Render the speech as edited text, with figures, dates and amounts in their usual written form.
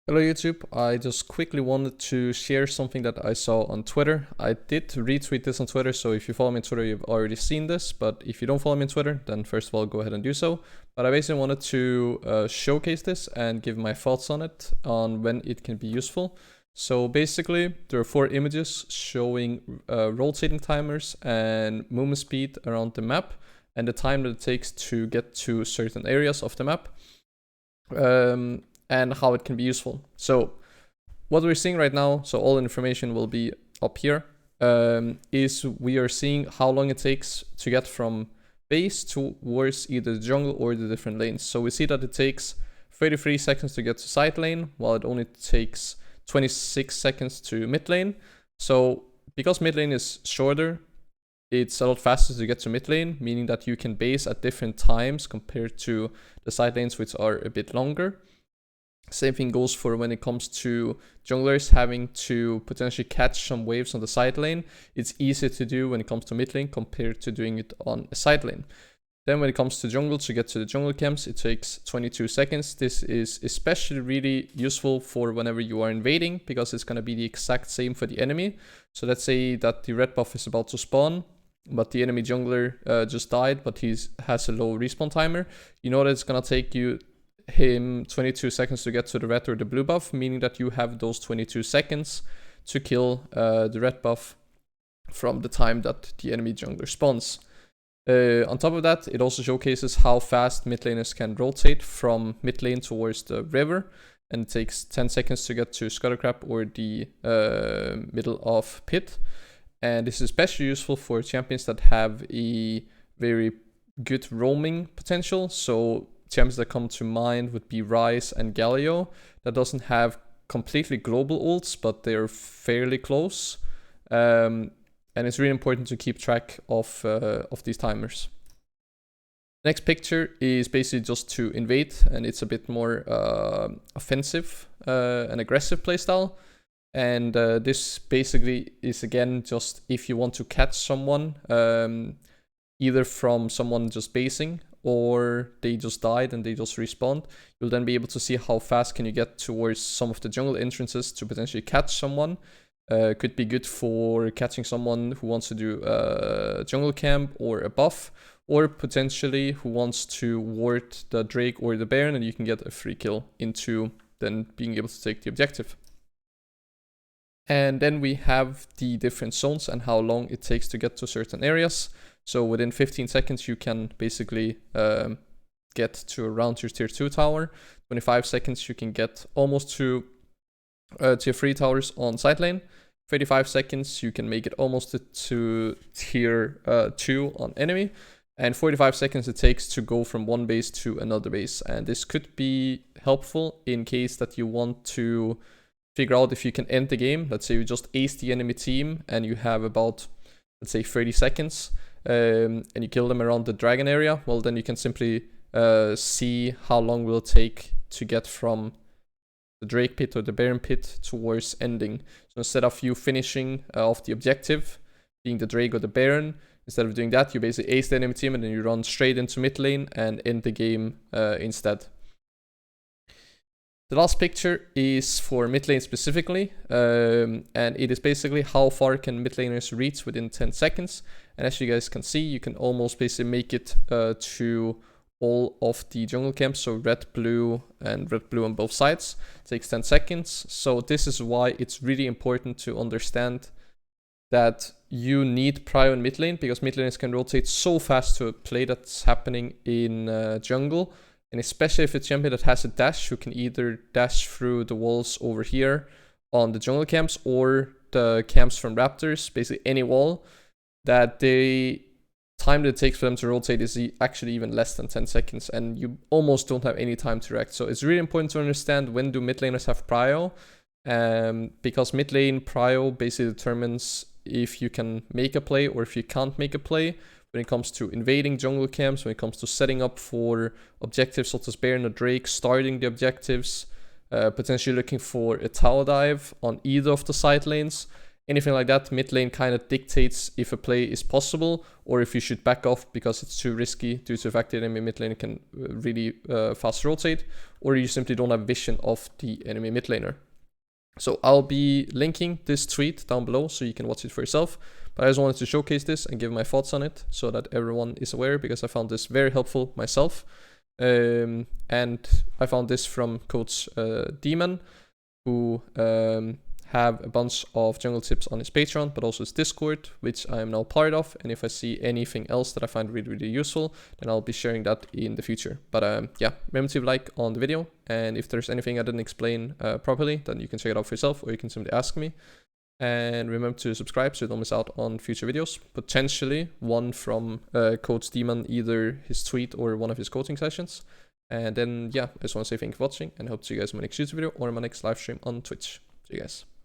Hello YouTube, I just quickly wanted to share something that I saw on Twitter. I did retweet this on Twitter, so if you follow me on Twitter, you've already seen this, but if you don't follow me on Twitter, then first of all, go ahead and do so. But I basically wanted to showcase this and give my thoughts on it, on when it can be useful. So basically, there are 4 images showing rotating timers and movement speed around the map, and the time that it takes to get to certain areas of the map. And how it can be useful. So what we're seeing right now, so all information will be up here, is we are seeing how long it takes to get from base towards either the jungle or the different lanes. So we see that it takes 33 seconds to get to side lane, while it only takes 26 seconds to mid lane. So because mid lane is shorter, it's a lot faster to get to mid lane, meaning that you can base at different times compared to the side lanes, which are a bit longer. Same thing goes for when it comes to junglers having to potentially catch some waves on the side lane. It's easier to do when it comes to mid lane compared to doing it on a side lane. Then when it comes to jungle, to get to the jungle camps, it takes 22 seconds. This is especially really useful for whenever you are invading, because it's going to be the exact same for the enemy. So let's say that the red buff is about to spawn, but the enemy jungler just died, but he has a low respawn timer. You know that it's going to take him 22 seconds to get to the red or the blue buff, meaning that you have those 22 seconds to kill the red buff from the time that the enemy jungler spawns. On top of that, it also showcases how fast mid laners can rotate from mid lane towards the river, and it takes 10 seconds to get to Scuttercrab or the middle of pit. And this is especially useful for champions that have a very good roaming potential. So champions that come to mind would be Ryze and Galio, that doesn't have completely global ults, but they're fairly close. And it's really important to keep track of these timers. Next picture is basically just to invade, and it's a bit more offensive and aggressive playstyle. And this basically is, again, just if you want to catch someone, either from someone just basing, or they just died and they just respawned, you'll then be able to see how fast can you get towards some of the jungle entrances to potentially catch someone. Could be good for catching someone who wants to do a jungle camp or a buff, or potentially who wants to ward the Drake or the Baron, and you can get a free kill into then being able to take the objective. And then we have the different zones and how long it takes to get to certain areas. So within 15 seconds, you can basically get to around your tier 2 tower. 25 seconds, you can get almost to tier 3 towers on side lane. 35 seconds, you can make it almost to tier 2 on enemy. And 45 seconds it takes to go from one base to another base. And this could be helpful in case that you want to figure out if you can end the game. Let's say you just ace the enemy team and you have about, let's say, 30 seconds. And you kill them around the dragon area. Well, then you can simply see how long will it take to get from the Drake pit or the Baron pit towards ending. So instead of you finishing off the objective, being the Drake or the Baron, instead of doing that, you basically ace the enemy team and then you run straight into mid lane and end the game instead. The last picture is for mid lane specifically, and it is basically how far can mid laners reach within 10 seconds. And as you guys can see, you can almost basically make it to all of the jungle camps, so red, blue, and red, blue on both sides. It takes 10 seconds. So this is why it's really important to understand that you need prio in mid lane, because mid laners can rotate so fast to a play that's happening in jungle. And especially if it's a champion that has a dash, who can either dash through the walls over here on the jungle camps or the camps from Raptors, basically any wall, that the time that it takes for them to rotate is actually even less than 10 seconds, and you almost don't have any time to react. So it's really important to understand when do mid laners have prio, because mid lane prio basically determines if you can make a play or if you can't make a play. When it comes to invading jungle camps, when it comes to setting up for objectives such as Baron or Drake, starting the objectives, potentially looking for a tower dive on either of the side lanes, anything like that. Mid lane kind of dictates if a play is possible or if you should back off because it's too risky due to the fact that enemy mid lane can really fast rotate, or you simply don't have vision of the enemy mid laner. So I'll be linking this tweet down below so you can watch it for yourself. But I just wanted to showcase this and give my thoughts on it so that everyone is aware, because I found this very helpful myself. And I found this from Coach Demon, who have a bunch of jungle tips on his Patreon, but also his Discord, which I am now part of. And if I see anything else that I find really, really useful, then I'll be sharing that in the future. But yeah, remember to like on the video. And if there's anything I didn't explain properly, then you can check it out for yourself, or you can simply ask me. And remember to subscribe so you don't miss out on future videos. Potentially one from Coach Demon, either his tweet or one of his coaching sessions. And then, yeah, I just want to say thank you for watching, and hope to see you guys in my next YouTube video or my next live stream on Twitch. See you guys.